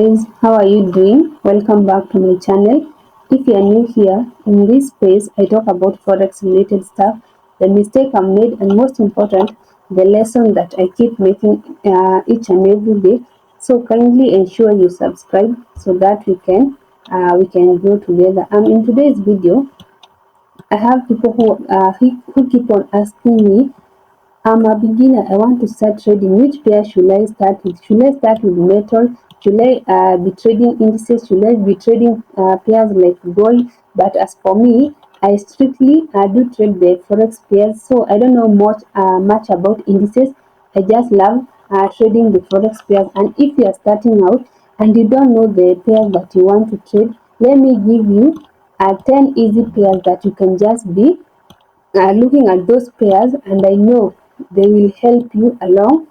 Guys, how are you doing? Welcome back to my channel. If you are new here, in this space I talk about forex related stuff, the mistake I made, and most important, the lesson that I keep making each and every day. So kindly ensure you subscribe so that we can grow together. In today's video, I have people who keep on asking me, I'm a beginner. I want to start trading. Which pair should I start with? Should I start with metal? Should I be trading indices? Should I be trading pairs like gold? But as for me, I strictly do trade the forex pairs. So I don't know much about indices. I just love trading the forex pairs. And if you are starting out and you don't know the pairs that you want to trade, let me give you 10 easy pairs that you can just be looking at those pairs, and I know they will help you along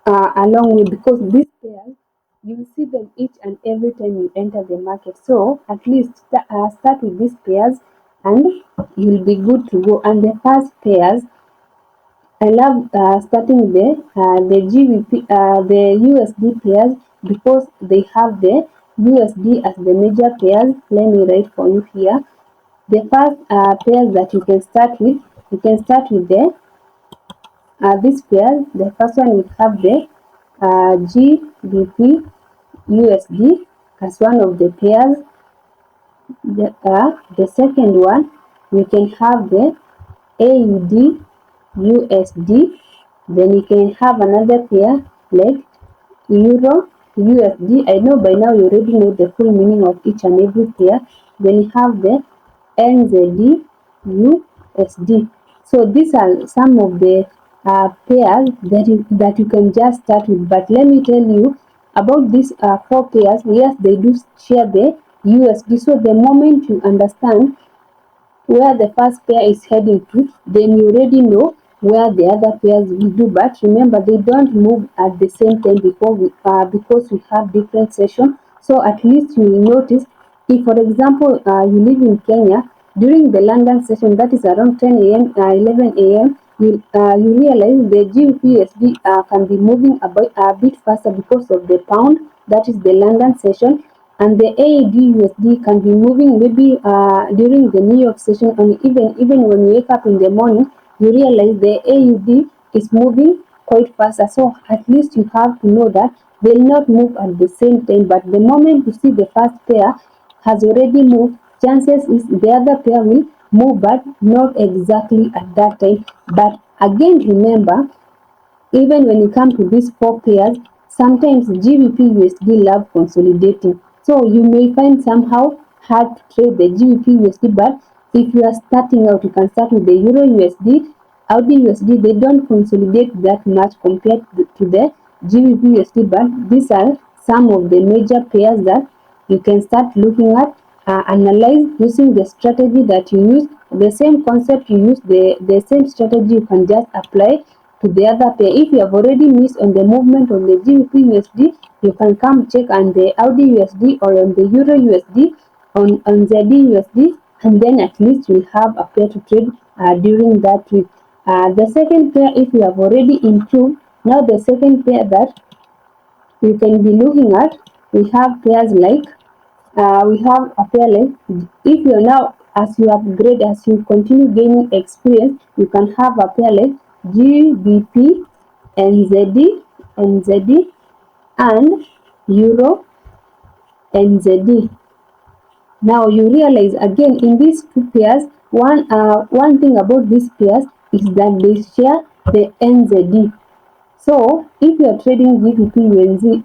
way, because these pairs you will see them each and every time you enter the market. So at least start with these pairs and you'll be good to go. And the first pairs, I love starting the GBP, the USD pairs, because they have the USD as the major pairs. Let me write for you here. The first pairs that you can start with, you can start with this pair. The first one we have the GBP USD as one of the pairs. The second one, we can have the AUD USD. Then you can have another pair like Euro USD. I know by now you already know the full meaning of each and every pair. Then you have the NZD USD. So these are some of the pairs that you can just start with. But let me tell you about these four pairs. Yes, they do share the USD. So the moment you understand where the first pair is heading to, then you already know where the other pairs will do. But remember, they don't move at the same time because we have different sessions. So at least you will notice, if for example you live in Kenya, during the London session, that is around 10 a.m., 11 a.m., you realize the GBP can be moving a bit faster because of the pound, that is the London session, and the AED USD can be moving maybe during the New York session, and even when you wake up in the morning, you realize the AUD is moving quite faster. So at least you have to know that they'll not move at the same time. But the moment you see the first pair has already moved, chances is the other pair will move, but not exactly at that time. But again, remember, even when you come to these four pairs, sometimes GBP USD love consolidating. So you may find somehow hard to trade the GBP USD, but if you are starting out, you can start with the Euro USD, Audi USD. They don't consolidate that much compared to the GBP USD, but these are some of the major pairs that you can start looking at. Analyze using the strategy that you use, the same concept you use, the same strategy you can just apply to the other pair. If you have already missed on the movement on the GBP USD, you can come check on the Audi USD or on the Euro USD, on ZD USD, and then at least you'll have a pair to trade during that week. The second pair, if you have already improved, now the second pair that you can be looking at, we have pairs like we have a pair like, if you're now, as you upgrade, as you continue gaining experience, you can have a pair like GBP NZD and Euro NZD. Now you realize again in these two pairs, one thing about these pairs is that they share the NZD. So if you are trading GBP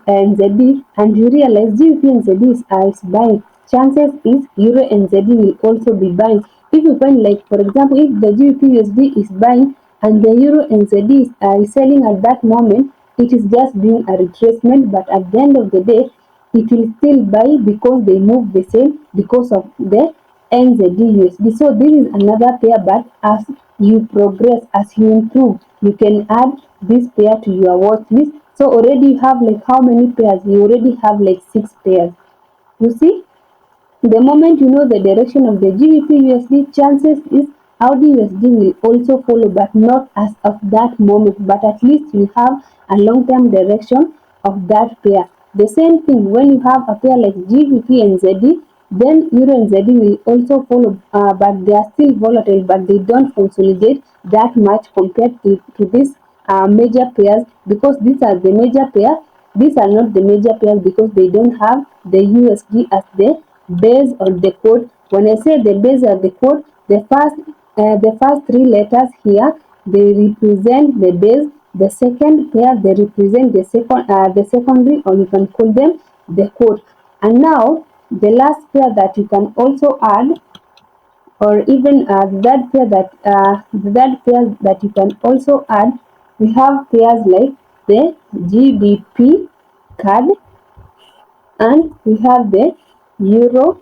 NZD and you realize GBP NZD is buying, chances is Euro NZD will also be buying. If you find, like for example, if the GBP USD is buying and the Euro NZD is selling at that moment, it is just doing a retracement, but at the end of the day, it will still buy because they move the same because of the NZD USD. So this is another pair, but as you progress, as you improve, you can add this pair to your watch list. So already you have like how many pairs? You already have like 6 pairs. You see, the moment you know the direction of the GBP USD, chances is Audi USD will also follow, but not as of that moment. But at least you have a long-term direction of that pair. The same thing when you have a pair like GBP and ZD, then Euro and ZD will also follow, but they are still volatile, but they don't consolidate that much compared to these major pairs, because these are the major pairs. These are not the major pairs because they don't have the USD as the base or the code. When I say the base or the code, the first three letters here, they represent the base. The second pair, they represent the secondary, or you can call them the code. And now the last pair that you can also add, or even the third pair that you can also add, we have pairs like the GBP card, and we have the euro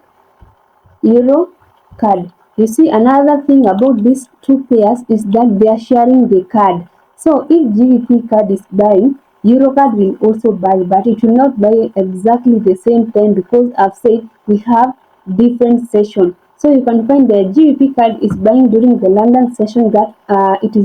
card. You see, another thing about these two pairs is that they are sharing the card. So if GBP card is buying, euro card will also buy, but it will not buy exactly the same time, because I've said we have different sessions. So you can find the GBP card is buying during the London session, that it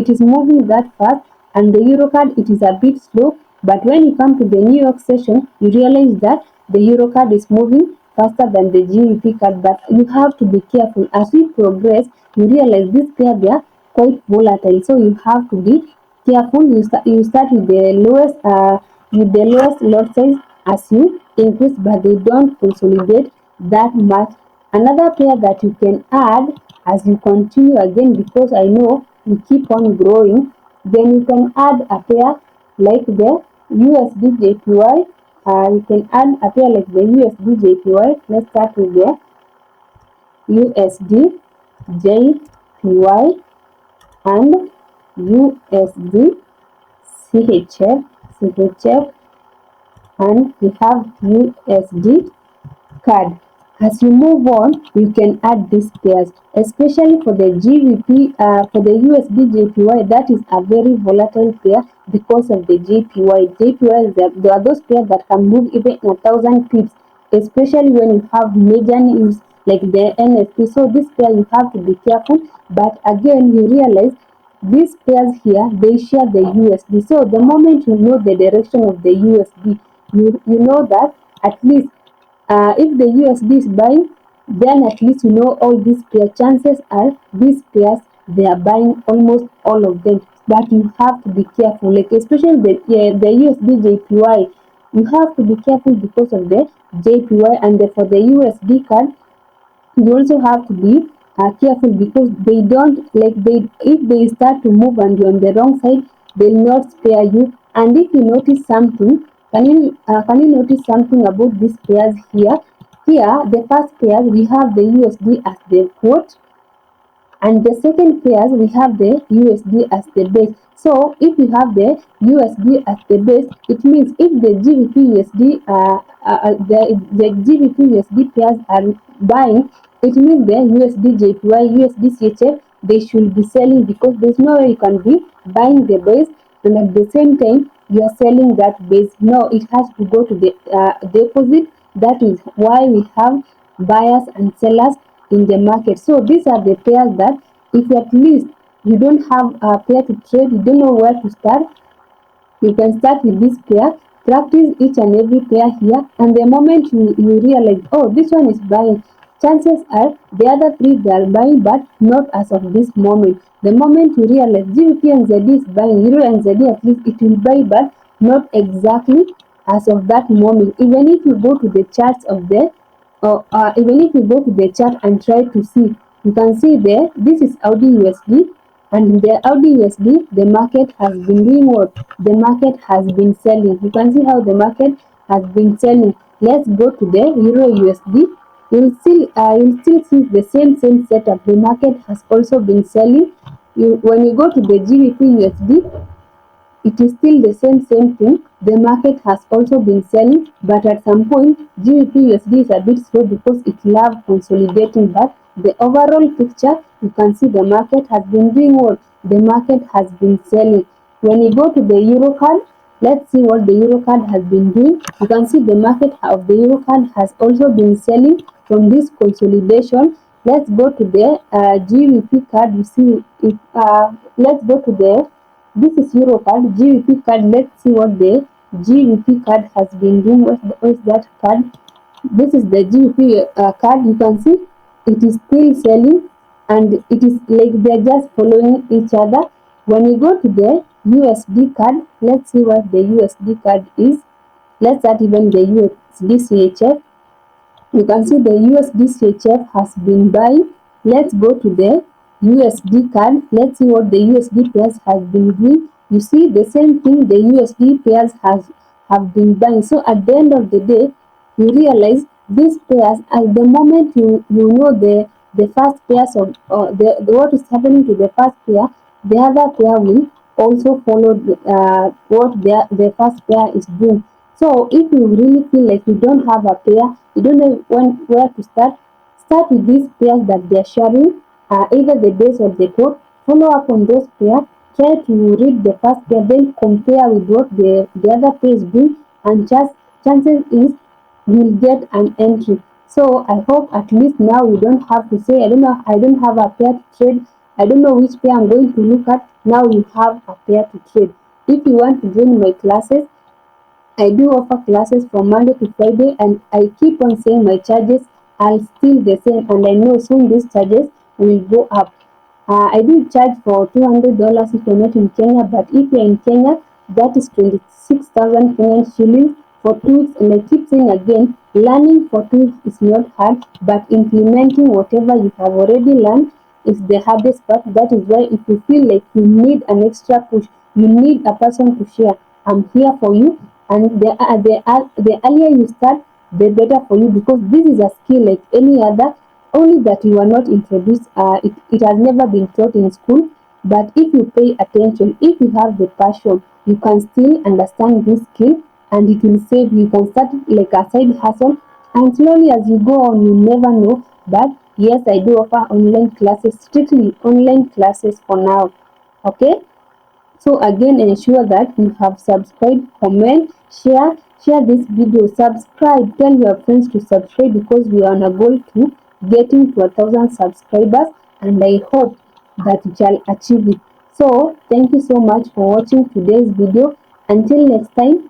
is moving that fast, and the euro card, it is a bit slow. But when you come to the New York session, you realize that the euro card is moving faster than the GBP card. But you have to be careful as we progress. You realize this pair, they are quite volatile, so you have to be careful. You start with the lowest lot size as you increase, but they don't consolidate that much. Another pair that you can add as you continue again, because I know we keep on growing, then you can add a pair like the USD JPY. You can add a pair like the USD JPY. Let's start with the USD JPY and USD CHF, and we have USD card. As you move on, you can add these pairs, especially for the GBP, for the USD JPY. That is a very volatile pair because of the JPY. JPY is there are those pairs that can move even 1,000 pips, especially when you have major news like the NFP. So this pair you have to be careful. But again, you realize these pairs here, they share the USD. So the moment you know the direction of the USD, you know that at least if the USD is buying, then at least you know all these pair. Chances are these pairs, they are buying almost all of them. But you have to be careful, like especially the USD JPY. You have to be careful because of the JPY, and for the USD card, you also have to be careful, because they don't like they if they start to move and you're on the wrong side, they'll not spare you. And if you notice something, can you notice something about these pairs here? Here, the first pair, we have the USD as the quote, and the second pairs we have the USD as the base. So if you have the USD as the base, it means if the GBP USD the GBP USD pairs are buying, it means the USD JPY, USD CHF, they should be selling, because there's no way you can be buying the base and at the same time you are selling that base. No, it has to go to the opposite. That is why we have buyers and sellers in the market. So these are the pairs that if at least you don't have a pair to trade, you don't know where to start, you can start with this pair, practice each and every pair here, and the moment you realize, oh, this one is buying, chances are the other three they are buying, but not as of this moment. The moment you realize GBP and ZD is buying, Euro and ZD, at least it will buy, but not exactly as of that moment. Even if you go to the charts of the even if you go to the chart and try to see, you can see there, this is Audi USD, and in the Audi USD, the market has been doing what? The market has been selling. You can see how the market has been selling. Let's go to the Euro USD. You'll still see the same setup. The market has also been selling. When you go to the GBP USD, it is still the same thing. The market has also been selling, but at some point, GBP USD is a bit slow because it loves consolidating. But the overall picture, you can see the market has been doing what? The market has been selling. When you go to the Euro card, let's see what the Euro card has been doing. You can see the market of the Euro card has also been selling from this consolidation. Let's go to the GBP card. You see, let's go to the this is Euro card, GBP card. Let's see what the GVP card has been doing. What's that card? This is the GVP card. You can see it is still selling, and it is like they're just following each other. When you go to the USD card, let's see what the USD card is. Let's start even the USD CHF. You can see the USD CHF has been buying. Let's go to the USD card. Let's see what the USD pairs has been doing. You see the same thing the USD pairs have been buying. So at the end of the day, you realize these pairs at the moment you know the first pairs of the what is happening to the first pair, the other pair will also follow what the first pair is doing. So if you really feel like you don't have a pair, you don't know where to start, start with these pairs that they're sharing, either the base or the top. Follow up on those pairs. Try to read the first pair, then compare with what the other pair is doing, and just chances is you'll get an entry. So I hope at least now you don't have to say, I don't have a pair to trade. I don't know which pair I'm going to look at. Now you have a pair to trade. If you want to join my classes, I do offer classes from Monday to Friday, and I keep on saying my charges are still the same, and I know soon these charges will go up. I do charge for $200 if you're not in Kenya, but if you're in Kenya, that is 26,000 Kenyan shillings for 2 weeks. And I keep saying again, learning for 2 weeks is not hard, but implementing whatever you have already learned is the hardest part. That is why if you feel like you need an extra push, you need a person to share, I'm here for you. And the earlier you start, the better for you, because this is a skill like any other, only that you are not introduced. It has never been taught in school. But if you pay attention, if you have the passion, you can still understand this skill, and it will save you. You can start like a side hustle, and slowly as you go on, you never know. But yes, I do offer online classes, strictly online classes for now. Okay. So again, ensure that you have subscribed, comment, share this video, subscribe, tell your friends to subscribe, because we are on a goal to getting to 1,000 subscribers, and I hope that we shall achieve it. So thank you so much for watching today's video. Until next time,